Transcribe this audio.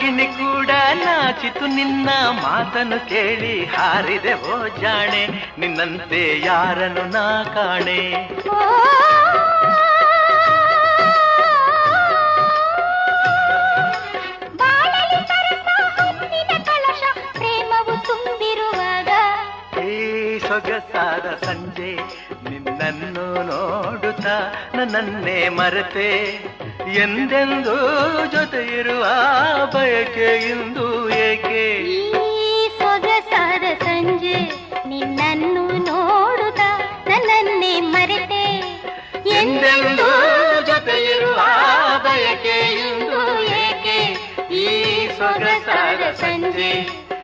ನಾಗಿನಿ ಕೂಡ ನಾಚಿತು ನಿನ್ನ ಮಾತನ್ನು ಕೇಳಿ ಹಾರಿದೆ ಓ ಜಾಣೆ, ನಿನ್ನಂತೆ ಯಾರನ್ನು ನಾ ಕಾಣೆ. ಪ್ರೇಮವು ತುಂಬಿರುವಾಗ ಈ ಸೊಗಸಾದ ಸಂಜೆ ನಿನ್ನನ್ನು ನೋಡುತ್ತಾ ನನ್ನನ್ನೇ ಮರೆತೆ, ಎಂದೆಂದೂ ಜೊತೆ ಇರುವ ಬಯಕೆ ಇಂದು ಏಕೆ. ಈ ಸೊಗಸಾದ ಸಂಜೆ ನಿನ್ನನ್ನು ನೋಡುತ್ತಾ ನನ್ನನ್ನೇ ಮರೆತೆ, ಎಂದೆಂದೂ ಜೊತೆ ಇರುವ ಬಯಕೆ ಇಂದು ಏಕೆ. ಈ ಸೊಗಸಾದ ಸಂಜೆ